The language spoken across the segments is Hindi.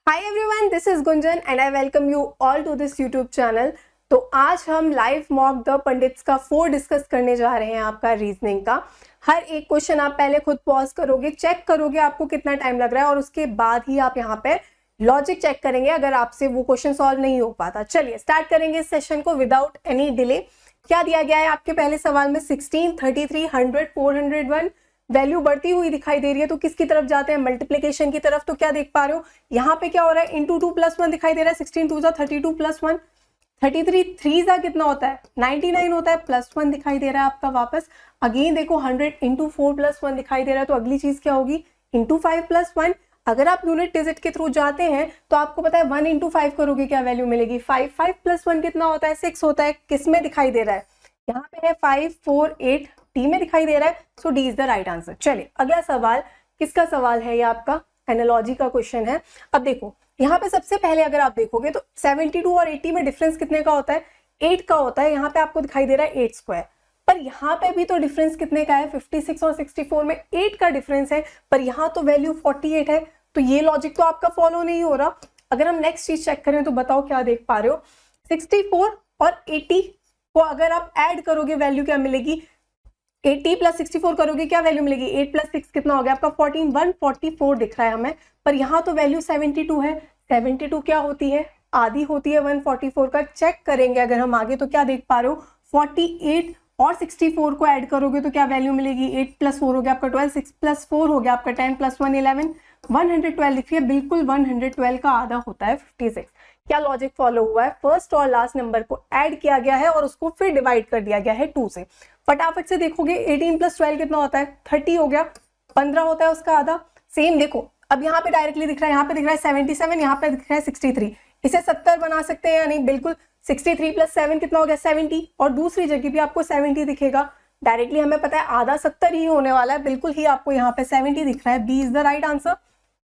Hi everyone, this is Gunjan and I welcome you all to this YouTube channel। तो आज हम लाइव मॉक द पंडित्स का 4 डिस्कस करने जा रहे हैं। आपका रीजनिंग का हर एक क्वेश्चन आप पहले खुद पॉज करोगे, चेक करोगे आपको कितना टाइम लग रहा है और उसके बाद ही आप यहाँ पे लॉजिक चेक करेंगे अगर आपसे वो क्वेश्चन सॉल्व नहीं हो पाता। चलिए स्टार्ट करेंगे इस सेशन को विदाउट एनी डिले। क्या दिया गया है आपके पहले सवाल में? 16, 33, 100, 401 वैल्यू बढ़ती हुई दिखाई दे रही है तो किसकी तरफ जाते हैं? मल्टीप्लिकेशन की तरफ। तो क्या देख पा रहे हो यहाँ पे क्या हो रहा है? इंटू 2 + 1 दिखाई दे रहा है। 16 2 32 + 1 33 3 सा कितना होता है? 99 होता है। +1 दिखाई दे रहा है आपका वापस। अगेन देखो 100 × 4 + 1 दिखाई दे रहा है तो अगली चीज क्या होगी? इंटू 5 + 1। अगर आप यूनिट डिजिट के थ्रू जाते हैं तो आपको पता है 1 × 5 करोगे क्या वैल्यू मिलेगी? 5 5 + 1 कितना होता है? 6 होता है। किस में दिखाई दे रहा है? यहाँ पे है 5 4 8 डी में दिखाई दे रहा है। So D is the right answer. चलिए अगला सवाल किसका सवाल है? ये आपका एनालॉजी का क्वेश्चन है। अब देखो यहाँ पे सबसे पहले अगर आप देखोगे तो 72 और 80 में डिफरेंस कितने का होता है? 8 का होता है। यहाँ पे आपको दिखाई दे रहा है 8²। पर यहाँ पे भी तो डिफरेंस कितने का है? 56 और 64 में 8 का डिफरेंस है, पर यहाँ तो वैल्यू 48 है। तो ये लॉजिक तो आपका फॉलो नहीं हो रहा। अगर हम नेक्स्ट चीज चेक करें तो बताओ क्या देख पा रहे हो? 64 और 80 को अगर आप ऐड करोगे वैल्यू क्या मिलेगी? 80 + 64 करोगे क्या वैल्यू मिलेगी? 8 + 6 कितना हो गया आपका? 14 144 दिख रहा है हमें, पर यहाँ तो वैल्यू 72 है। 72 क्या होती है? आधी होती है 144 का। चेक करेंगे अगर हम आगे तो क्या देख पा रहे हो? 48 और 64 को ऐड करोगे तो क्या वैल्यू मिलेगी? 8 + 4 हो गया आपका 12, 6 + 4 हो गया आपका 10 + 1 11, 112 लिख रही है। बिल्कुल 112 का आधा होता है 56। क्या लॉजिक फॉलो हुआ है? फर्स्ट और लास्ट नंबर को ऐड किया गया है और उसको फिर डिवाइड कर दिया गया है 2 से। फटाफट से देखोगे 18 + 12 कितना होता है? 30 हो गया। 15 होता है उसका आधा। सेम देखो अब यहाँ पे डायरेक्टली दिख रहा है, यहाँ पे दिख रहा है 77, यहाँ पे दिख रहा है 63। इसे 70 बना सकते हैं या नहीं? बिल्कुल। 63 + 7 कितना हो गया? 70। और दूसरी जगह भी आपको 70 दिखेगा। डायरेक्टली हमें पता है आधा 70 ही होने वाला है। बिल्कुल ही आपको यहाँ पे 70 दिख रहा है। B is the right answer.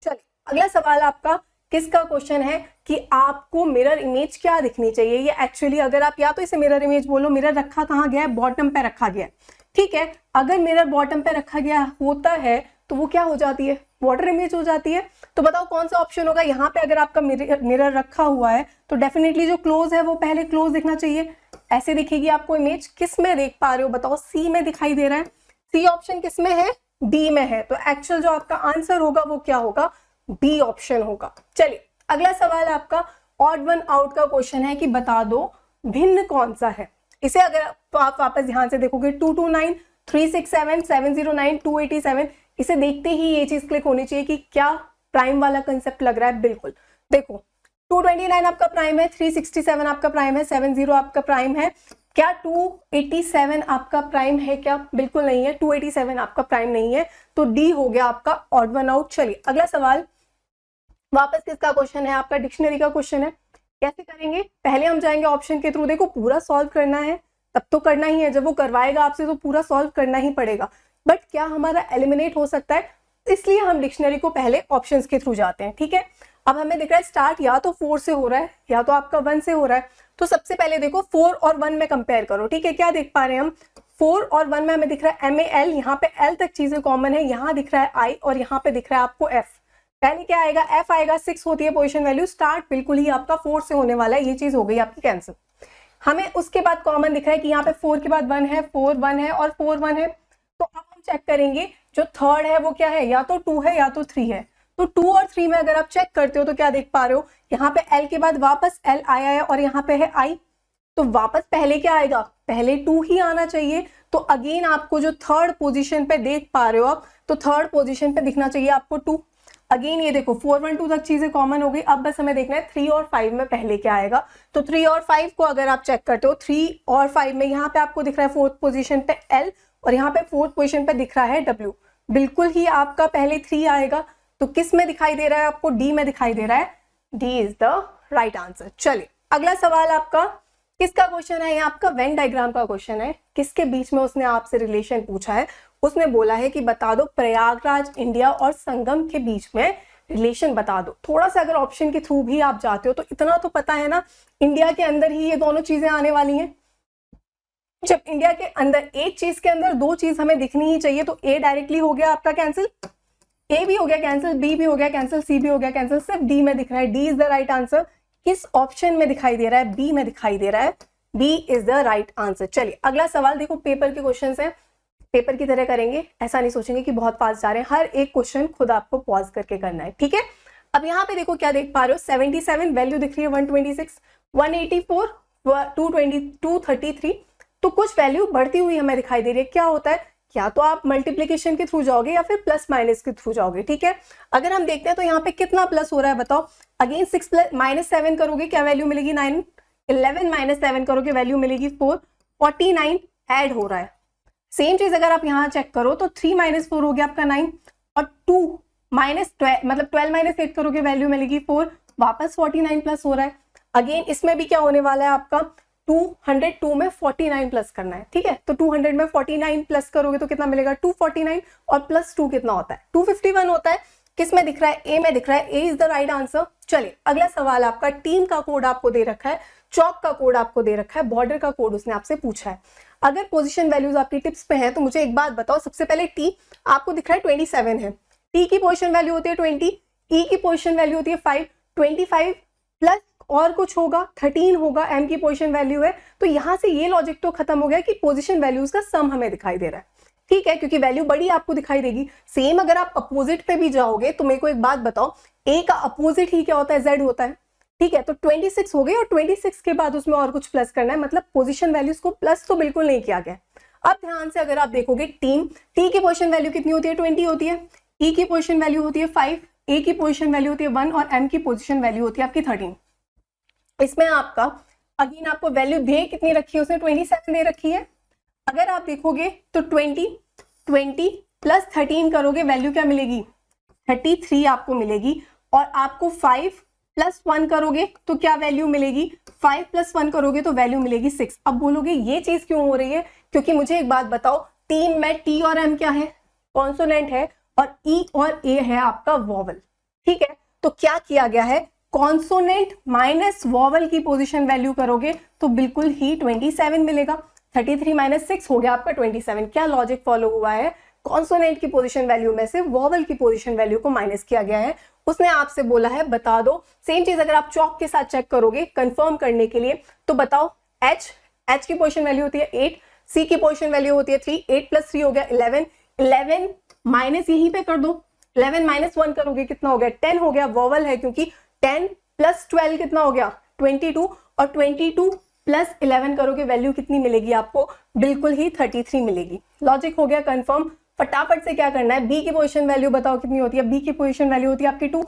चलिए अगला सवाल आपका किसका क्वेश्चन है कि आपको मिरर इमेज क्या दिखनी चाहिए? ये एक्चुअली अगर आप या तो इसे मिरर इमेज बोलो, मिरर रखा कहाँ गया है? बॉटम पे रखा गया है। ठीक है, अगर मिरर बॉटम पे रखा गया होता है तो वो क्या हो जाती है? वाटर इमेज हो जाती है। तो बताओ कौन सा ऑप्शन होगा? यहाँ पे अगर आपका मिरर रखा हुआ है तो डेफिनेटली जो क्लोज है वो पहले क्लोज दिखना चाहिए। ऐसे दिखेगी आपको इमेज। किस में देख पा रहे हो बताओ? सी में दिखाई दे रहा है। सी ऑप्शन किस में है? बी में है। तो एक्चुअल जो आपका आंसर होगा वो क्या होगा? बी ऑप्शन होगा। चलिए अगला सवाल आपका ऑड वन आउट का क्वेश्चन है कि बता दो भिन्न कौन सा है। इसे अगर आप वापस ध्यान से देखोगे 229 367 709 287, इसे देखते ही ये चीज क्लिक होनी चाहिए कि क्या प्राइम वाला कंसेप्ट लग रहा है। बिल्कुल देखो 229 आपका प्राइम है, 367 आपका प्राइम है, 70 आपका प्राइम है। क्या 287 आपका प्राइम है क्या? बिल्कुल नहीं है। 287 आपका प्राइम नहीं है। तो डी हो गया आपका ऑड वन आउट। चलिए अगला सवाल वापस किसका क्वेश्चन है? आपका डिक्शनरी का क्वेश्चन है। कैसे करेंगे? पहले हम जाएंगे ऑप्शन के थ्रू। देखो पूरा सॉल्व करना है तब तो करना ही है, जब वो करवाएगा आपसे तो पूरा सॉल्व करना ही पड़ेगा। बट क्या हमारा एलिमिनेट हो सकता है? इसलिए हम डिक्शनरी को पहले ऑप्शंस के थ्रू जाते हैं। ठीक है, अब हमें दिख रहा है स्टार्ट या तो 4 से हो रहा है या तो आपका 1 से हो रहा है। तो सबसे पहले देखो 4 और 1 में कंपेयर करो। ठीक है, क्या देख पा रहे हैं हम? 4 और 1 में हमें दिख रहा है MAL, यहाँ पे L तक चीजें कॉमन है। यहाँ दिख रहा है I और यहाँ पे दिख रहा है आपको F। पहले क्या आएगा? F आएगा। 6 होती है पोजीशन वैल्यू। स्टार्ट बिल्कुल ही आपका 4 से होने वाला है। ये चीज हो गई आपकी कैंसिल। हमें उसके बाद कॉमन दिख रहा है कि यहाँ पे 4 के बाद 1 है, 4 1 है और 4 1 है। तो अब हम चेक करेंगे जो थर्ड है वो क्या है? या तो 2 है या तो 3 है। तो 2 और 3 में अगर आप चेक करते हो तो क्या देख पा रहे हो? यहाँ पे L के बाद वापस L आया है और यहाँ पे है I। तो वापस पहले क्या आएगा? पहले 2 ही आना चाहिए। तो अगेन आपको जो थर्ड पोजीशन पे देख पा रहे हो आप, तो थर्ड पोजीशन पे दिखना चाहिए आपको 2। अगेन ये देखो 4 1 2 तक चीजें कॉमन हो गई। अब बस हमें देखना है 3 और 5 में पहले क्या आएगा। तो 3 और 5 को अगर आप चेक करते हो, 3 और 5 में यहाँ पे आपको दिख रहा है 4th पोजीशन पे L और यहाँ पे 4th पोजीशन पे दिख रहा है W। बिल्कुल ही आपका पहले 3 आएगा। तो किस में दिखाई दे रहा है आपको? डी में दिखाई दे रहा है। D is the right answer. चलिए अगला सवाल आपका किसका क्वेश्चन है? ये आपका वेन डायग्राम का क्वेश्चन है। किसके बीच में उसने आपसे रिलेशन पूछा है? उसने बोला है कि बता दो प्रयागराज इंडिया और संगम के बीच में रिलेशन बता दो। थोड़ा सा अगर ऑप्शन के थ्रू भी आप जाते हो तो इतना तो पता है ना, इंडिया के अंदर ही ये दोनों चीजें आने वाली हैं। जब इंडिया के अंदर एक चीज के अंदर 2 चीज हमें दिखनी ही चाहिए तो ए डायरेक्टली हो गया आपका कैंसिल। ए भी हो गया कैंसिल, बी भी हो गया कैंसिल, सी भी हो गया कैंसिल, सिर्फ डी में दिख रहा है। D is the right answer. किस ऑप्शन में दिखाई दे रहा है? बी में दिखाई दे रहा है। B is the right answer. चलिए अगला सवाल देखो, पेपर के क्वेश्चन है, पेपर की तरह करेंगे, ऐसा नहीं सोचेंगे कि बहुत फास्ट जा रहे हैं। हर एक क्वेश्चन खुद आपको पॉज करके करना है, ठीक है। अब यहाँ पे देखो क्या देख पा रहे हो, 77 वैल्यू दिख रही है, 126, 184, 220, 233, तो कुछ वैल्यू बढ़ती हुई हमें दिखाई दे रही है। क्या होता है, या तो आप मल्टीप्लीकेशन के थ्रू जाओगे या फिर प्लस माइनस के थ्रू जाओगे, ठीक है। अगर हम देखते हैं तो यहाँ पे कितना प्लस हो रहा है बताओ। अगेन 6 प्लस -7 करोगे क्या वैल्यू मिलेगी? 9। 11 -7 करोगे वैल्यू मिलेगी 4। 49 ऐड हो रहा है। सेम चीज अगर आप यहाँ चेक करो तो 3 - 4 हो गया आपका 9, और 2 -12 मतलब 12 -8 करोगे वैल्यू मिलेगी 4, वापस 49 प्लस हो रहा है। अगेन इसमें भी क्या होने वाला है आपका, 202 में 49 प्लस करना है, ठीक है। तो 200 में 49 प्लस करोगे तो कितना मिलेगा? 249, और प्लस 2 कितना होता है? 251 होता है। किस में दिख रहा है? ए में दिख रहा है। ए इज द राइट आंसर। चलिए अगला सवाल आपका, टीम का कोड आपको दे रखा है, चौक का कोड आपको दे रखा है, बॉर्डर का कोड उसने आपसे पूछा है। अगर पोजीशन वैल्यूज आपकी टिप्स पे है तो मुझे एक बात बताओ, सबसे पहले टी आपको दिख रहा है 27 है, टी की पोजीशन वैल्यू होती है 20, ई की पोजीशन वैल्यू होती है 5, 25 प्लस और कुछ होगा 13 होगा, एम की पोजीशन वैल्यू है। तो यहां से ये लॉजिक तो खत्म हो गया कि पोजीशन वैल्यूज का सम हमें दिखाई दे रहा है, ठीक है, क्योंकि वैल्यू बड़ी आपको दिखाई देगी। सेम अगर आप अपोजिट पे भी जाओगे तो मेरे को एक बात बताओ, ए का अपोजिट ही क्या होता है? जेड होता है, ठीक है। तो 26 हो गई, और 26 के बाद उसमें और कुछ प्लस करना है, मतलब पोजीशन वैल्यूज को प्लस तो बिल्कुल नहीं किया गया। अब ध्यान से अगर आप देखोगे, टीम टी की पोजीशन वैल्यू कितनी होती है? 20 होती है, ई की पोजीशन वैल्यू होती है 5, ए की पोजीशन वैल्यू होती है 1, और एम की पोजीशन वैल्यू होती है आपकी 13। इसमें आपका अगेन आपको वैल्यू दे कितनी रखी है उसने? 27 दे रखी है। अगर आप देखोगे तो 20 प्लस 13 करोगे वैल्यू क्या मिलेगी? 33 आपको मिलेगी। और आपको 5 प्लस 1 करोगे तो क्या वैल्यू मिलेगी? 5 प्लस 1 करोगे तो वैल्यू मिलेगी 6। अब बोलोगे ये चीज क्यों हो रही है? क्योंकि मुझे एक बात बताओ, टीम में टी और एम क्या है? कॉन्सोनेंट है, और ई और ए है आपका वॉवल, ठीक है। तो क्या किया गया है, कॉन्सोनेंट माइनस वॉवल की पोजीशन वैल्यू करोगे तो बिल्कुल ही 27 मिलेगा। 33 - 6 हो गया आपका 27। क्या लॉजिक फॉलो हुआ है? कॉन्सोनेंट की पोजीशन वैल्यू में से वॉवल की पोजीशन वैल्यू को माइनस किया गया है। उसने आपसे बोला है बता दो। सेम चीज अगर आप चौक के साथ चेक करोगे कंफर्म करने के लिए, तो बताओ एच की पोजीशन वैल्यू होती है 8, सी की पोजीशन वैल्यू होती है 3, 8 प्लस 3 हो गया 11, 11 माइनस यहीं पे कर दो, 11 - 1 करोगे कितना हो गया? 10 हो गया। वॉवल है क्योंकि 10 प्लस 12 कितना हो गया? 22, और 22 प्लस 11 करोगे वैल्यू कितनी मिलेगी आपको? बिल्कुल ही 33 मिलेगी। लॉजिक हो गया कंफर्म। फटाफट से क्या करना है, बी की पोजीशन वैल्यू बताओ कितनी होती है? बी की पोजीशन वैल्यू होती है आपकी 2।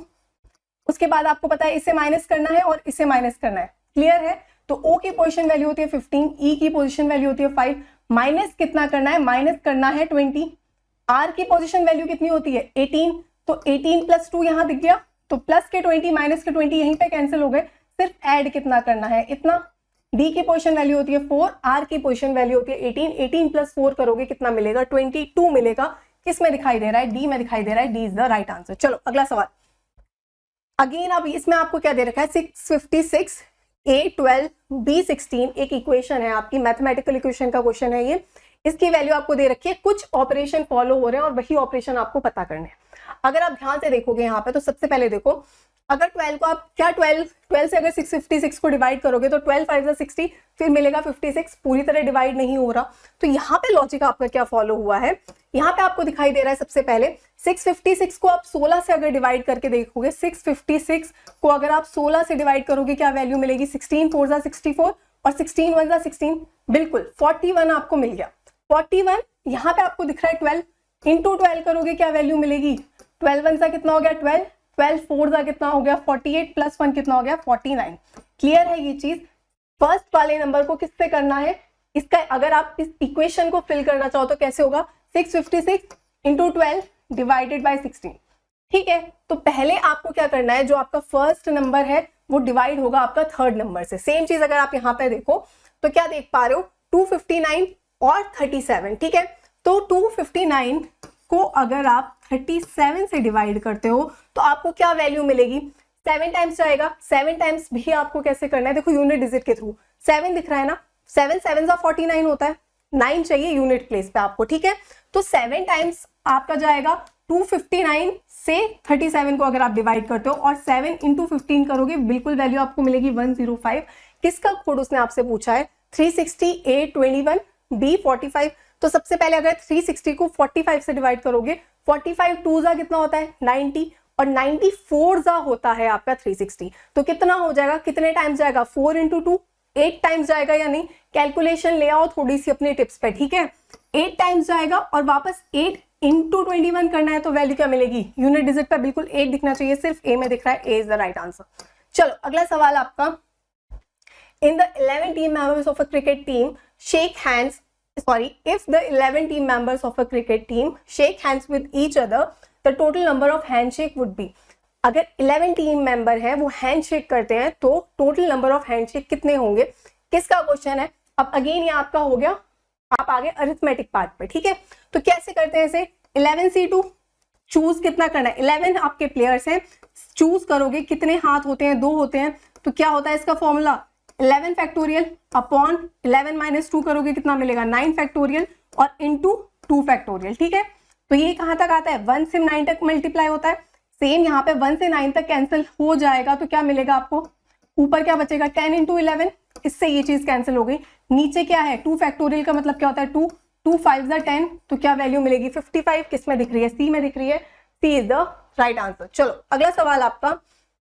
उसके बाद आपको पता है इसे माइनस करना है और इसे माइनस करना है, क्लियर है। तो ओ की पोजीशन वैल्यू होती है 15, ई की पोजीशन वैल्यू होती है 5, माइनस कितना करना है? माइनस करना है 20। आर की पोजीशन वैल्यू कितनी होती है? 18, तो 18 प्लस 2 यहां दिख गया, तो प्लस के 20 माइनस के 20 यहीं पे कैंसिल हो गए। सिर्फ ऐड कितना करना है? इतना। डी की पोजीशन वैल्यू होती है 4, आर की पोजीशन वैल्यू होती है 18, 18 प्लस 4 करोगे कितना मिलेगा? 22 मिलेगा। किस में दिखाई दे रहा है? डी में दिखाई दे रहा है। D is the right answer. चलो अगला सवाल। अगेन अब इसमें आपको क्या दे रखा है? 656 A12 B16 एक इक्वेशन है आपकी, मैथमेटिकल इक्वेशन का क्वेश्चन है ये। इसकी वैल्यू आपको दे रखी है, कुछ ऑपरेशन फॉलो हो रहे हैं और वही ऑपरेशन आपको पता करने हैं। अगर आप ध्यान से देखोगे यहाँ पे तो सबसे पहले देखो, अगर 12 को आप क्या 12 से अगर 656 को डिवाइड करोगे तो 12 5 60, फिर मिलेगा 56, पूरी तरह डिवाइड नहीं हो रहा। तो यहाँ पे लॉजिक आपका क्या फॉलो हुआ है? यहाँ पे आपको दिखाई दे रहा है सबसे पहले 656 को आप 16 से अगर डिवाइड करके देखोगे, 656 को अगर आप 16 से डिवाइड करोगे क्या वैल्यू मिलेगी? 16 4 64 और 16 1 16, बिल्कुल 41 आपको मिल गया। 41 यहाँ पे आपको दिख रहा है 12, इंटू 12 करोगे क्या वैल्यू मिलेगी? 12 1 कितना हो गया? 12, 12 4 कितना हो गया? 48 प्लस 1 कितना हो गया? 49। क्लियर है ये चीज? फर्स्ट वाले नंबर को किससे करना है? इसका अगर आप इस इक्वेशन को फिल करना चाहो तो कैसे होगा? 656 इंटू 12 डिवाइडेड बाय 16, ठीक है। तो पहले आपको क्या करना है, जो आपका फर्स्ट नंबर है वो डिवाइड होगा आपका थर्ड नंबर से। सेम चीज अगर आप यहाँ पे देखो तो क्या देख पा रहे हो? 259 और 37, ठीक है। तो 259 को अगर आप 37 से डिवाइड करते हो तो आपको क्या वैल्यू मिलेगी? 7 टाइम्स जाएगा। 7 टाइम्स भी आपको कैसे करना है? देखो यूनिट डिजिट के थ्रू 7 दिख रहा है ना, 7 7 49 होता है, 9 चाहिए यूनिट प्लेस पे आपको, ठीक है। तो 7 टाइम्स आपका जाएगा 259 से 37 को अगर आप डिवाइड करते हो और 7 इंटू 15 करोगे, बिल्कुल वैल्यू आपको मिलेगी 105। किसका कोड उसने आपसे पूछा है? 360, A 21, B 45। तो सबसे पहले अगर 360 को 45 से डिवाइड करोगे, 45 टू जा कितना होता है? 90, और 94 जा होता है आपका 360। तो कितना हो जाएगा, कितने टाइम्स जाएगा? 4 इंटू 2, 8 टाइम्स जाएगा या नहीं? कैलकुलेशन ले आओ थोड़ी सी अपने टिप्स पे, ठीक है। 8 टाइम्स जाएगा और वापस 8 इंटू 21 करना है, तो वैल्यू क्या मिलेगी? यूनिट डिजिट पे बिल्कुल 8 दिखना चाहिए, सिर्फ ए में दिख रहा है, ए इज द राइट आंसर। चलो अगला सवाल आपका, in the 11 team members of a cricket team shake hands, sorry, if the 11 team members of a cricket team shake hands with each other, the total number of handshake would be। अगर 11 टीम मेंबर है वो हैंडशेक करते हैं तो टोटल नंबर ऑफ हैंडशेक कितने होंगे? किसका क्वेश्चन है? अब अगेन ये आपका हो गया, आप आगे अरिथमेटिक पार्ट पे, ठीक है। तो कैसे करते हैं इसे? 11C2 चूज कितना करना है? 11 आपके प्लेयर्स हैं, चूज करोगे कितने हाथ होते हैं? 2 होते हैं। तो क्या होता है इसका फॉर्मूला? 11 फैक्टोरियल अपॉन 11 माइनस 2 करोगे, कितना मिलेगा? 9 फैक्टोरियल और इंटू 2 फैक्टोरियल, ठीक है। तो ये कहां तक आता है? 1 से 9 तक मल्टीप्लाई होता है। सेम यहाँ पे 1 से 9 तक कैंसिल हो जाएगा, तो क्या मिलेगा आपको? ऊपर क्या बचेगा? 10 इंटू 11, इससे ये चीज कैंसिल हो गई। नीचे क्या है? 2 फैक्टोरियल का मतलब क्या होता है? 2, 2 5 10, तो क्या वैल्यू मिलेगी? 55। किस में दिख रही है? सी में दिख रही है, सी इज द राइट आंसर। चलो अगला सवाल आपका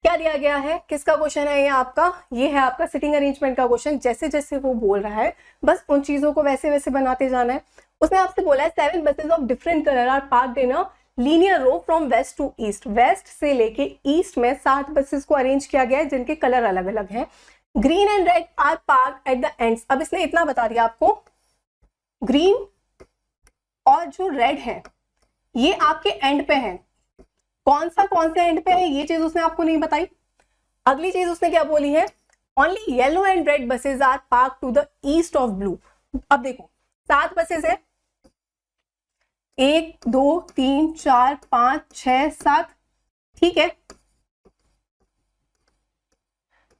क्या दिया गया है? किसका क्वेश्चन है ये आपका? ये है आपका सिटिंग अरेंजमेंट का क्वेश्चन। जैसे जैसे वो बोल रहा है बस उन चीजों को वैसे वैसे बनाते जाना है। उसने आपसे बोला है 7 buses of different colour are parked in a linear row from west to east. West से लेके ईस्ट में 7 बसेस को अरेंज किया गया है जिनके कलर अलग अलग हैं। Green and red are parked at the ends. अब इसने इतना बता दिया आपको, ग्रीन और जो रेड है ये आपके एंड पे है। कौन से एंड पे है ये चीज उसने आपको नहीं बताई। अगली चीज उसने क्या बोली है? Only yellow and red buses are park to the east of blue. अब देखो 7 बसेज है, 1 2 3 4 5 6 7, ठीक है।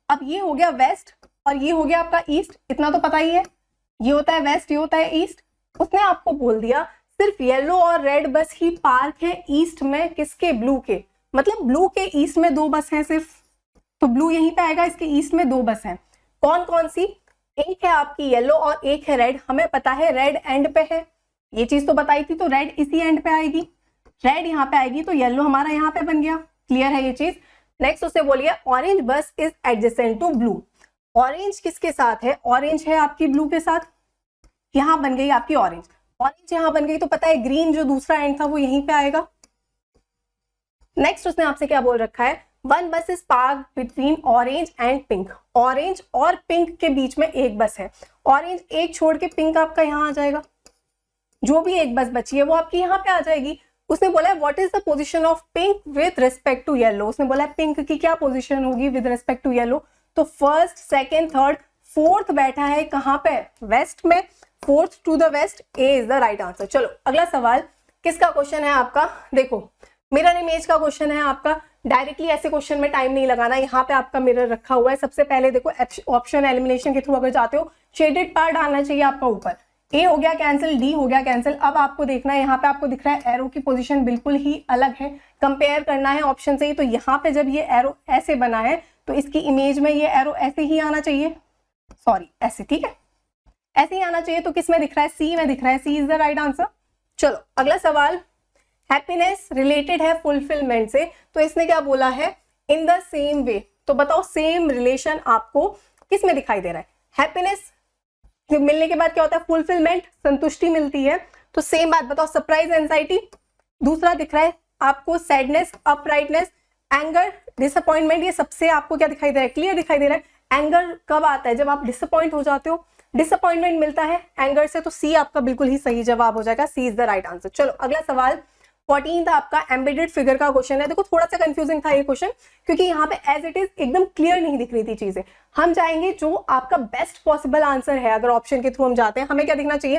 अब ये हो गया वेस्ट और ये हो गया आपका ईस्ट, इतना तो पता ही है। ये होता है वेस्ट, ये होता है ईस्ट। उसने आपको बोल दिया सिर्फ येलो और रेड बस ही पार्क है ईस्ट में, किसके? ब्लू के। मतलब ब्लू के ईस्ट में 2 बस हैं सिर्फ, तो ब्लू यहीं पे आएगा, इसके ईस्ट में 2 बस हैं। कौन कौन सी? एक है आपकी येलो और एक है रेड। हमें पता है रेड एंड पे है, ये चीज तो बताई थी, तो रेड इसी एंड पे आएगी, रेड यहाँ पे आएगी, तो येलो हमारा यहाँ पे बन गया। क्लियर है ये चीज। नेक्स्ट उससे बोलिए orange bus is adjacent to blue. Orange किसके साथ है? ऑरेंज है आपकी ब्लू के साथ, यहाँ बन गई आपकी ऑरेंज। ऑरेंज यहाँ बन गई तो पता है ग्रीन जो दूसरा एंड था वो यहीं पे आएगा। नेक्स्ट उसने आपसे क्या बोल रखा है? 1 बस is park between orange and pink. Orange और पिंक के बीच में एक बस है। ऑरेंज एक छोड़ के पिंक आपका यहाँ आ जाएगा, जो भी एक बस बची है वो आपकी यहाँ पे आ जाएगी। उसने बोला है what is the position of pink with respect to yellow. उसने बोला है पिंक की क्या पोजीशन होगी विद रिस्पेक्ट टू येलो। तो फर्स्ट, सेकेंड, थर्ड, फोर्थ बैठा है कहाँ पे? वेस्ट में। Fourth to the west, A is the right answer. चलो अगला सवाल किसका क्वेश्चन है आपका? देखो मिरर इमेज का क्वेश्चन है आपका। डायरेक्टली ऐसे क्वेश्चन में टाइम नहीं लगाना। यहाँ पे आपका मिरर रखा हुआ है। सबसे पहले देखो ऑप्शन एलिमिनेशन के थ्रू अगर जाते हो शेडेड पार्ट डालना चाहिए आपका ऊपर। ए हो गया कैंसिल, डी हो गया कैंसिल। अब आपको देखना है यहाँ पे आपको दिख रहा है एरो की पोजीशन बिल्कुल ही अलग है, कंपेयर करना है ऑप्शन से ही। तो यहाँ पे जब ये एरो ऐसे बना है तो इसकी इमेज में ये एरो ऐसे ही आना चाहिए, सॉरी ऐसे, ठीक है, ऐसे ही आना चाहिए। तो किस में दिख रहा है? सी में दिख रहा है, सी इज द राइट आंसर। चलो अगला सवाल, हैप्पीनेस रिलेटेड है फुलफिलमेंट से, तो इसने क्या बोला है? In the same way. तो बताओ सेम रिलेशन आपको किस में दिखाई दे रहा है? हैप्पीनेस मिलने के बाद क्या होता है? फुलफिलमेंट, संतुष्टि मिलती है। तो सेम बात बताओ, सरप्राइज, एंजाइटी। दूसरा दिख रहा है आपको सैडनेस, अपराइटनेस, एंगर, डिसअपॉइंटमेंट। ये सबसे आपको क्या दिखाई दे रहा है? क्लियर दिखाई दे रहा है। एंगर कब आता है? जब आप डिसअपॉइंट हो जाते हो, डिसअपॉइंटमेंट मिलता है एंगर से। तो सी आपका बिल्कुल ही सही जवाब हो जाएगा, सी इज द राइट आंसर। चलो अगला सवाल 14 आपका एम्बेडेड फिगर का क्वेश्चन है। देखो थोड़ा सा कंफ्यूजिंग था ये क्वेश्चन, क्योंकि यहाँ पे एज इट इज एकदम क्लियर नहीं दिख रही थी चीजें। हम जाएंगे जो आपका बेस्ट पॉसिबल आंसर है। अगर ऑप्शन के थ्रू हम जाते हैं, हमें क्या दिखना चाहिए?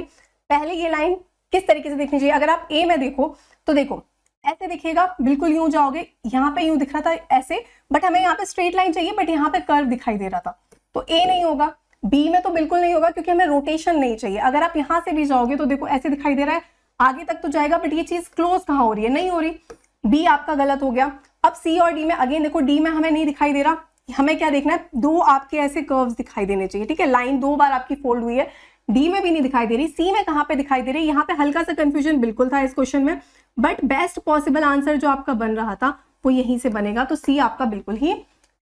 पहले ये लाइन किस तरीके से दिखनी चाहिए? अगर आप ए में देखो तो देखो ऐसे दिखेगा, बिल्कुल यूं जाओगे, यहाँ पे यूं दिख रहा था ऐसे, बट हमें यहाँ पे स्ट्रेट लाइन चाहिए, बट यहाँ पे कर्व दिखाई दे रहा था। तो ए नहीं होगा, बी में तो बिल्कुल नहीं होगा, क्योंकि हमें रोटेशन नहीं चाहिए। अगर आप यहाँ से भी जाओगे तो देखो ऐसे दिखाई दे रहा है, आगे तक तो जाएगा, बट ये चीज क्लोज कहाँ हो रही है? नहीं हो रही। बी आपका गलत हो गया। अब सी और डी में अगेन देखो, डी में हमें नहीं दिखाई दे रहा, हमें क्या देखना है, दो आपके ऐसे कर्व्स दिखाई देने चाहिए, ठीक है, लाइन 2 बार आपकी फोल्ड हुई है, डी में भी नहीं दिखाई दे रही, सी में कहाँ पे दिखाई दे रही है, यहाँ पे हल्का सा कंफ्यूजन बिल्कुल था इस क्वेश्चन में, बट बेस्ट पॉसिबल आंसर जो आपका बन रहा था वो यहीं से बनेगा, तो सी आपका बिल्कुल ही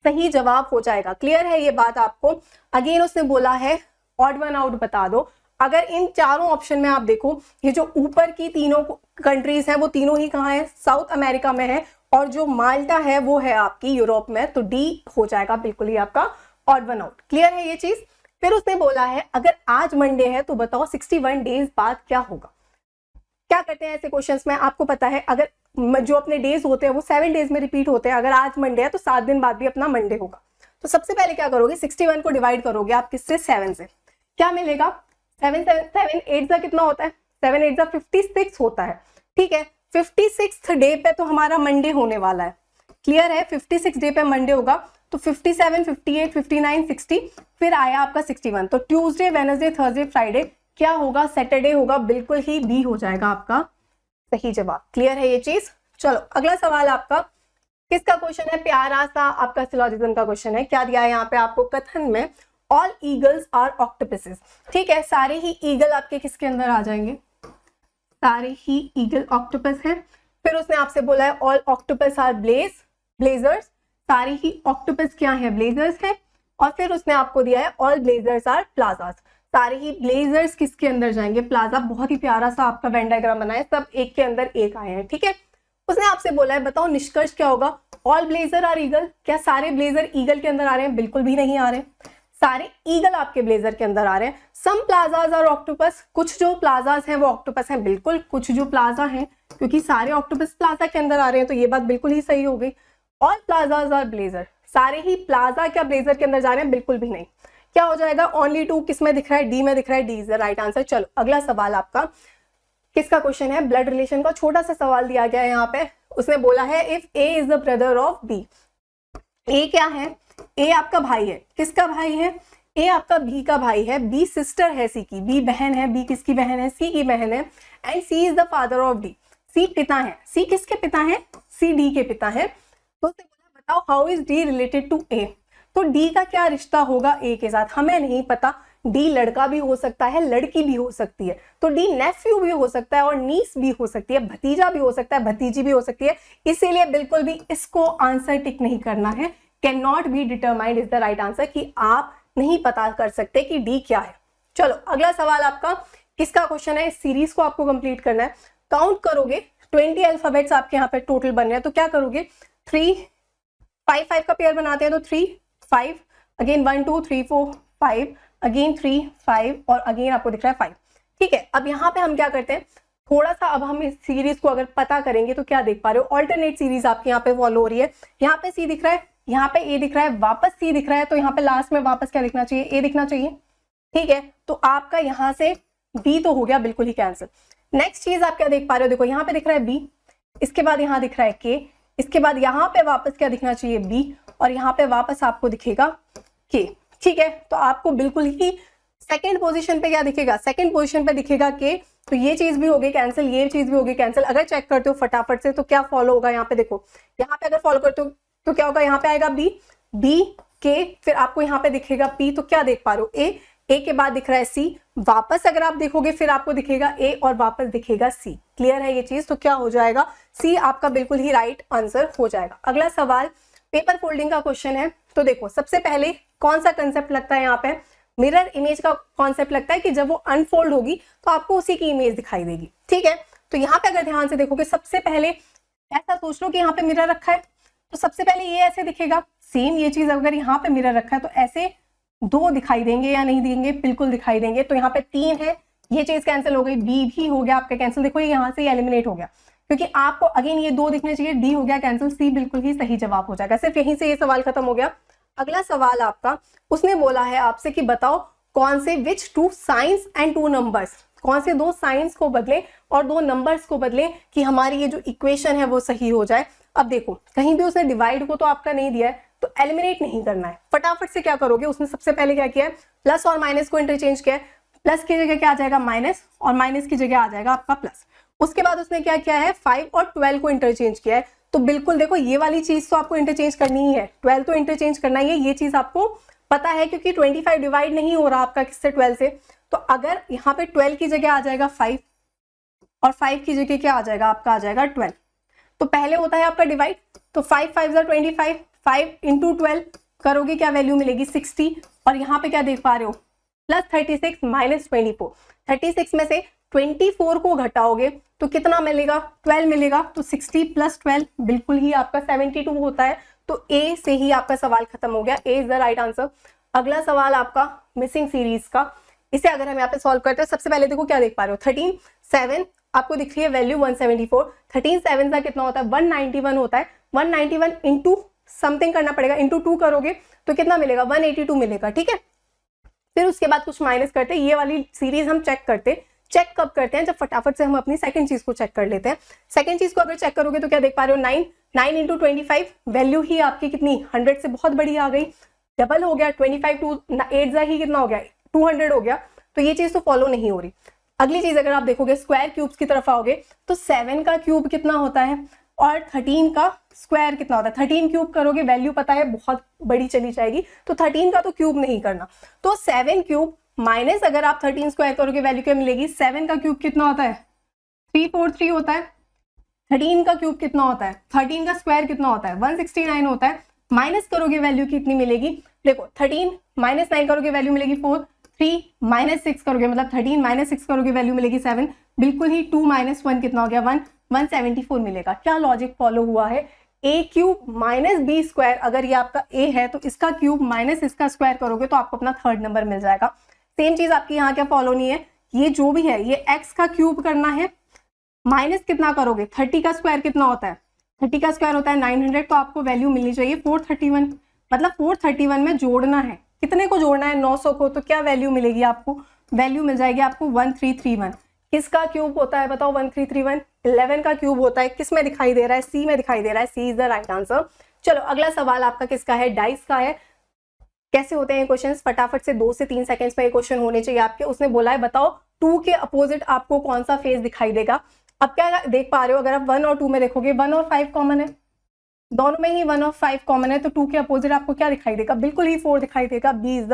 सही जवाब हो जाएगा। क्लियर है ये बात आपको? अगेन उसने बोला है ऑड वन आउट बता दो। अगर इन चारों ऑप्शन में आप देखो, ये जो ऊपर की तीनों कंट्रीज हैं वो तीनों ही कहाँ है, साउथ अमेरिका में है, और जो माल्टा है वो है आपकी यूरोप में, तो डी हो जाएगा बिल्कुल ही आपका ऑड वन आउट। क्लियर है ये चीज? फिर उसने बोला है अगर आज मंडे है तो बताओ 61 डेज बाद क्या होगा। क्या करते हैं ऐसे क्वेश्चंस में, आपको पता है अगर जो अपने डेज होते हैं वो 7 डेज में रिपीट होते हैं, अगर आज मंडे है तो 7 दिन बाद भी अपना मंडे होगा। तो सबसे पहले क्या करोगे, 61 को डिवाइड करोगे आप किससे, 7 से, क्या मिलेगा, 7 8 कितना होता है, 7 8 56 होता है, ठीक है। 56th डे पे तो हमारा मंडे होने वाला है, क्लियर है, 56 डे पे मंडे होगा, तो 57 58 59 60, फिर आया आपका 61, तो ट्यूसडे वेडनेसडे थर्सडे फ्राइडे क्या होगा, सैटरडे होगा, बिल्कुल ही बी हो जाएगा आपका सही जवाब। क्लियर है ये चीज? चलो अगला सवाल आपका किसका क्वेश्चन है, प्यारा सा आपका सिलोजिज्म का क्वेश्चन है। क्या दिया है यहाँ पे आपको, कथन में ऑल ईगल्स आर ऑक्टोपसेस, ठीक है, सारे ही ईगल आपके किसके अंदर आ जाएंगे, सारे ही ईगल ऑक्टोपस हैं। फिर उसने आपसे बोला है ऑल ऑक्टोपस आर ब्लेजर्स, सारे ही ऑक्टोपस क्या है, ब्लेजर्स हैं। और फिर उसने आपको दिया है ऑल ब्लेजर्स आर प्लाजास, सारे ही ब्लेजर्स किसके अंदर जाएंगे, प्लाजा। बहुत ही प्यारा सा आपका वेन डायग्राम बना है, सब एक के अंदर एक आए हैं, ठीक है। उसने आपसे बोला है बताओ निष्कर्ष क्या होगा, ऑल ब्लेजर आर ईगल, क्या सारे ब्लेजर ईगल के अंदर आ रहे हैं, बिल्कुल भी नहीं आ रहे, सारे ईगल आपके ब्लेजर के अंदर आ रहे हैं। सम प्लाजाज आर ऑक्टोपस, कुछ जो प्लाजाज हैं वो ऑक्टोपस हैं, बिल्कुल, कुछ जो प्लाजा हैं, क्योंकि सारे ऑक्टोपस प्लाजा के अंदर आ रहे हैं, तो ये बात बिल्कुल ही सही हो गई। ऑल प्लाजाज आर ब्लेजर, सारे ही प्लाजा क्या ब्लेजर के अंदर जा रहे हैं, बिल्कुल भी नहीं। क्या हो जाएगा, ओनली 2 किस में दिख रहा है, डी में दिख रहा है, D is the right answer. चलो अगला सवाल आपका किसका क्वेश्चन है, ब्लड रिलेशन का छोटा सा सवाल दिया गया है यहाँ पे। उसने बोला है if A is the brother of B, A क्या है, ए आपका भाई है, किसका भाई है, ए आपका बी का भाई है, बी सिस्टर है सी की, बी बहन है, बी किसकी बहन है, सी की बहन है, and C is the father of D, C पिता है, सी किसके पिता है, सी डी के पिता है। तो उसने बोला बताओ how is D related to A, तो डी का क्या रिश्ता होगा ए के साथ, हमें नहीं पता, डी लड़का भी हो सकता है, लड़की भी हो सकती है, तो डी नेफ्यू भी हो सकता है और नीस भी हो सकती है, भतीजा भी हो सकता है, भतीजी भी हो सकती है, इसीलिए बिल्कुल भी इसको आंसर टिक नहीं करना है, can not be determined is the right answer, कि आप नहीं पता कर सकते कि डी क्या है। चलो अगला सवाल आपका किसका क्वेश्चन है, इस सीरीज को आपको कंप्लीट करना है, काउंट करोगे 20 अल्फाबेट्स आपके यहाँ पे टोटल बन रहे हैं, तो क्या करोगे 3 5 5 का पेयर बनाते हैं, तो 3 5 अगेन 1 2 3 4 5 अगेन 3 5 और अगेन आपको दिख रहा है 5, ठीक है। अब यहाँ पे हम क्या करते हैं, थोड़ा सा अब हम इस सीरीज को अगर पता करेंगे तो क्या देख पा रहे हो, ऑल्टरनेट सीरीज आपके यहाँ पे फॉलो हो रही है, यहाँ पे सी दिख रहा है, यहाँ पे ए दिख रहा है, वापस सी दिख रहा है, तो यहाँ पे लास्ट में वापस क्या दिखना चाहिए, ए दिखना चाहिए, ठीक है। तो आपका यहाँ से बी तो हो गया बिल्कुल ही कैंसिल। नेक्स्ट चीज आप क्या देख पा रहे हो, देखो यहाँ पे दिख रहा है बी, इसके बाद यहाँ दिख रहा है के, इसके बाद यहाँ पे वापस क्या दिखना चाहिए बी, और यहाँ पे वापस आपको दिखेगा के, ठीक है। तो आपको बिल्कुल ही सेकंड पोजीशन पे क्या दिखेगा, सेकंड पोजीशन पे दिखेगा के, तो ये चीज भी हो गई कैंसिल, ये चीज भी हो गई कैंसिल। अगर चेक करते हो फटाफट से तो क्या फॉलो होगा, यहाँ पे देखो, यहाँ पे अगर फॉलो करते हो तो क्या होगा, यहाँ पे आएगा बी, बी के, फिर आपको यहाँ पे दिखेगा पी, तो क्या देख पा रहे हो ए, ए के बाद दिख रहा है सी, वापस अगर आप देखोगे फिर आपको दिखेगा ए और वापस दिखेगा सी। क्लियर है ये चीज? तो क्या हो जाएगा, सी आपका बिल्कुल ही राइट आंसर हो जाएगा। अगला सवाल पेपर फोल्डिंग का क्वेश्चन है। तो देखो सबसे पहले कौन सा कंसेप्ट लगता है यहाँ पे, मिरर इमेज का कॉन्सेप्ट लगता है कि जब वो अनफोल्ड होगी तो आपको उसी की इमेज दिखाई देगी, ठीक है। तो यहाँ पे अगर ध्यान से देखोगे सबसे पहले ऐसा सोच लो कि यहाँ पे मिरर रखा है, तो सबसे पहले ये ऐसे दिखेगा, सेम ये चीज अगर यहाँ पे मिरर रखा है तो ऐसे 2 दिखाई देंगे या नहीं देंगे, बिल्कुल दिखाई देंगे। तो यहाँ पे 3 है, ये चीज कैंसिल हो गई, बी भी हो गया आपका कैंसिल, देखो ये यहाँ से एलिमिनेट हो गया, क्योंकि आपको अगेन ये 2 दिखने चाहिए, डी हो गया कैंसिल, सी बिल्कुल ही सही जवाब हो जाएगा। सिर्फ यहीं से ये सवाल खत्म हो गया। अगला सवाल आपका, उसने बोला है आपसे कि बताओ कौन से विच 2 साइंस एंड 2 नंबर्स, कौन से 2 साइंस को बदले और 2 नंबर्स को बदले कि हमारी ये जो इक्वेशन है वो सही हो जाए। अब देखो कहीं भी उसने डिवाइड को तो आपका नहीं दिया है, तो एलिमिनेट नहीं करना है, फटाफट से क्या करोगे, उसने सबसे पहले क्या किया है, प्लस और माइनस को इंटरचेंज किया है, प्लस की जगह क्या आ जाएगा माइनस, और माइनस की जगह आ जाएगा आपका प्लस। उसके बाद उसने क्या किया है, 5 और 12 को इंटरचेंज किया है। तो बिल्कुल देखो ये वाली चीज तो आपको इंटरचेंज करनी ही है, 12 तो इंटरचेंज करना ही है, ये चीज आपको पता है क्योंकि 25 डिवाइड नहीं हो रहा आपका किससे, 12 से। तो अगर यहाँ पे 12 की जगह आ जाएगा 5 और 5 की जगह क्या आ जाएगा आपका, आ जाएगा 12। तो पहले होता है आपका डिवाइड, तो 5 5 25, 5 इंटू 12 करोगे क्या वैल्यू मिलेगी 60, और यहाँ पे क्या देख पा रहे हो प्लस 36 माइनस 24, 36 में से 24 को घटाओगे तो कितना मिलेगा, 12 मिलेगा। तो 60 प्लस 12 बिल्कुल ही आपका 72 होता है। तो ए से ही आपका सवाल खत्म हो गया, ए इज द राइट आंसर। अगला सवाल आपका मिसिंग सीरीज का, इसे अगर हम यहाँ पे सॉल्व करते हैं, सबसे पहले देखो क्या देख पा रहे हो, 13 7 आपको दिख रही है वैल्यू 174, 13 7 का कितना होता है 191 होता है, 191 इंटू समथिंग करना पड़ेगा, इंटू 2 करोगे तो कितना मिलेगा 182 मिलेगा, ठीक है। फिर उसके बाद कुछ माइनस करते हैं, ये वाली सीरीज हम चेक करते, चेक कब करते हैं, जब फटाफट से हम अपनी सेकंड चीज को चेक कर लेते हैं। सेकंड चीज को अगर चेक करोगे तो क्या देख पा रहे हो 9 9 इंटू 25 वैल्यू ही आपकी कितनी 100 से बहुत बड़ी आ गई, डबल हो गया, 25 टू 8 ही कितना हो गया 200 हो गया। तो ये चीज तो फॉलो नहीं हो रही। अगली चीज अगर आप देखोगे स्क्वायर क्यूब्स की तरफ आओगे तो 7 का क्यूब कितना होता है और 13 का स्क्वायर कितना होता है, 13 क्यूब करोगे वैल्यू पता है बहुत बड़ी चली जाएगी, तो 13 का तो क्यूब नहीं करना। तो 7 क्यूब माइनस अगर आप 13 स्क्वायर करोगे वैल्यू क्या मिलेगी, 7 का क्यूब कितना होता है 343 होता है, 13 का क्यूब कितना होता है, 13 का स्क्वायर कितना होता है 169 होता है, माइनस करोगे वैल्यू कितनी मिलेगी, देखो 13 माइनस 9 करोगे वैल्यू मिलेगी 4, 3 माइनस 6 करोगे मतलब 13 माइनस 6 करोगे वैल्यू मिलेगी 7, बिल्कुल ही 2 माइनस 1 कितना हो गया 1, 174 मिलेगा। क्या लॉजिक फॉलो हुआ है, ए क्यूब माइनस बी स्क्वायर, अगर ये आपका ए है तो इसका क्यूब माइनस इसका स्क्वायर करोगे तो आपको अपना थर्ड नंबर मिल जाएगा। सेम चीज आपकी यहाँ क्या फॉलो नहीं है, ये जो भी है ये एक्स का क्यूब करना है, माइनस कितना करोगे 30 का स्क्वायर कितना होता है, 30 का स्क्वायर होता है 900, तो आपको वैल्यू मिलनी चाहिए 431, मतलब 431 में जोड़ना है, कितने को जोड़ना है 900 को, तो क्या वैल्यू मिलेगी आपको, वैल्यू मिल जाएगी आपको 1331। किसका क्यूब होता है बताओ 1331, 11 का क्यूब होता है, किस में दिखाई दे रहा है, सी में दिखाई दे रहा है, सी इज द राइट आंसर। चलो अगला सवाल आपका किसका है, डाइस का है। कैसे होते हैं क्वेश्चंस, फटाफट से 2 से 3 सेकंड्स में ये क्वेश्चन होने चाहिए आपके। उसने बोला है बताओ 2 के अपोजिट आपको कौन सा फेस दिखाई देगा। अब क्या देख पा रहे हो, अगर आप 1 और 2 में देखोगे 1 और 5 कॉमन है, दोनों में ही 1 और 5 कॉमन है, तो 2 के अपोजिट आपको क्या दिखाई देगा, बिल्कुल ही 4 दिखाई देगा, B is the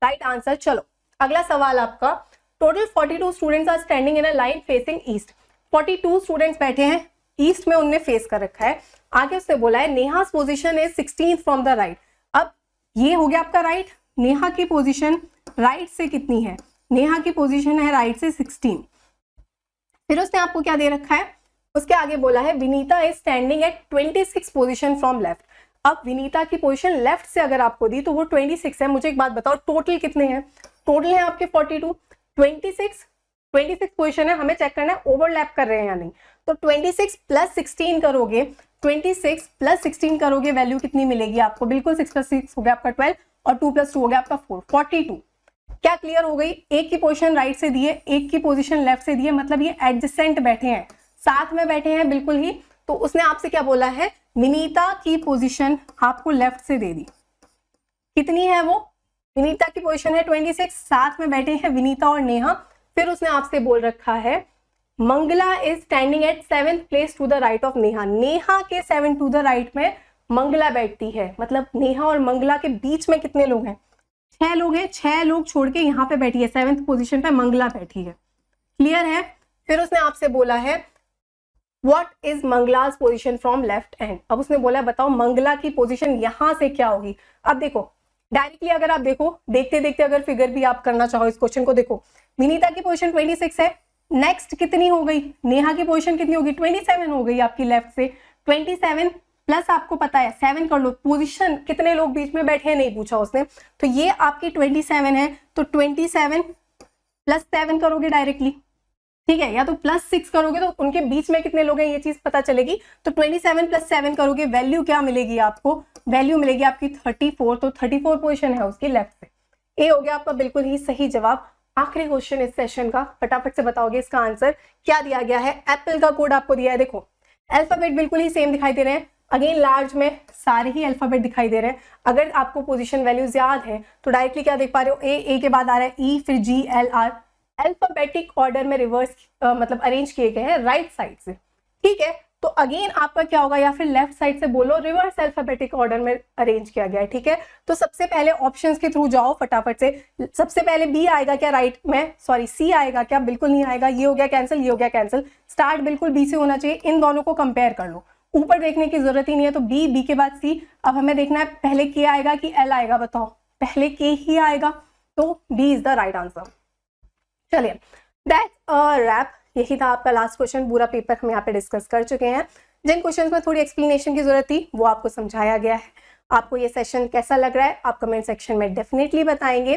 right answer. चलो अगला सवाल आपका, total 42 students are standing in a line facing east. 42 students बैठे हैं, ईस्ट में उनने फेस कर रखा है। आगे उसने बोला है Neha's position is 16th from the right. अब ये हो गया आपका राइट, नेहा की पोजीशन राइट से कितनी है, नेहा की पोजीशन है राइट से 16। फिर उसने आपको क्या दे रखा है, उसके आगे बोला है Vinita is standing eight 26 position from left. अब विनीता की पोजीशन लेफ्ट से अगर आपको दी तो वो 26 है। मुझे एक बात बताओ टोटल कितने हैं, टोटल है आपके 42, 26 पोजीशन है, हमें चेक करना है ओवरलैप कर रहे हैं या नहीं। तो 26 प्लस 16 करोगे, 26 प्लस 16 करोगे वैल्यू कितनी मिलेगी आपको, बिल्कुल 6 प्लस 6 हो गया आपका 12 और 2 प्लस 2 हो गया आपका 4, 42। क्या क्लियर हो गई, एक की पोजीशन राइट से दी है, एक की पोजीशन लेफ्ट से दी है, मतलब ये एडजेसेंट बैठे हैं, साथ में बैठे हैं बिल्कुल ही। तो उसने आपसे क्या बोला है, विनीता की पोजीशन आपको लेफ्ट से दे दी, कितनी है वो, विनीता की पोजीशन है 26, साथ में बैठे हैं विनीता और नेहा। फिर उसने आपसे बोल रखा है Mangala is standing at 7th place to the right of Neha. Neha के 7 टू द राइट में मंगला बैठती है, मतलब नेहा और मंगला के बीच में कितने लोग हैं, 6 लोग हैं, 6 लोग छोड़ के यहाँ पे बैठी है, 7th पोजीशन पे मंगला बैठी है, क्लियर है। फिर उसने आपसे बोला है what is Mangala's position from left and. अब उसने बोला बताओ मंगला की पोजीशन यहाँ से क्या होगी। अब देखो डायरेक्टली अगर आप देखो, देखते देखते अगर फिगर भी आप करना चाहो इस क्वेश्चन को, देखो विनीता की पोजीशन 26 है, नेक्स्ट कितनी हो गई, नेहा की पोजीशन कितनी होगी 27 हो गई आपकी लेफ्ट से, 27 प्लस आपको पता है 7 कर लो, पोजीशन कितने लोग बीच में बैठे हैं नहीं पूछा उसने, तो ये आपकी 27 है, तो 27 प्लस 7 करोगे डायरेक्टली, ठीक है, या तो प्लस 6 करोगे तो उनके बीच में कितने लोग हैं ये चीज पता चलेगी। तो 27 प्लस 7 करोगे वैल्यू क्या मिलेगी आपको, वैल्यू मिलेगी आपकी 34, तो 34 पोजीशन है उसकी लेफ्ट से। ए हो गया आपका बिल्कुल ही सही जवाब। आखिरी क्वेश्चन इस सेशन का, फटाफट से बताओगे इसका आंसर। क्या दिया गया है, एप्पल का कोड आपको दिया है, देखो अल्फाबेट बिल्कुल ही सेम दिखाई दे रहे हैं, अगेन लार्ज में सारे ही अल्फाबेट दिखाई दे रहे हैं। अगर आपको पोजीशन वैल्यूज याद है तो डायरेक्टली क्या देख पा रहे हो, ए के बाद आ रहा है ई, फिर G L R, alphabetic order में रिवर्स मतलब अरेंज किए गए हैं राइट साइड से, ठीक है। तो अगेन आपका क्या होगा, या फिर लेफ्ट साइड से बोलो, रिवर्स अल्फाबेटिक ऑर्डर में अरेंज किया गया है, ठीक है। तो सबसे पहले ऑप्शंस के थ्रू जाओ फटाफट से। सबसे पहले बी आएगा क्या राइट में, सॉरी सी आएगा क्या, बिल्कुल नहीं आएगा, ये हो गया कैंसिल, ये हो गया कैंसिल। स्टार्ट बिल्कुल बी से होना चाहिए, इन दोनों को कंपेयर कर लो, ऊपर देखने की जरूरत ही नहीं है। तो बी, बी के बाद सी। अब हमें देखना है पहले के आएगा कि एल आएगा, बताओ, पहले के ही आएगा, तो B is the right answer. चलिए, दैट्स अ रैप। यही था आपका लास्ट क्वेश्चन, पूरा पेपर हम यहाँ पे डिस्कस कर चुके हैं। जिन क्वेश्चंस में थोड़ी एक्सप्लेनेशन की जरूरत थी वो आपको समझाया गया है। आपको ये सेशन कैसा लग रहा है आप कमेंट सेक्शन में डेफिनेटली बताएंगे।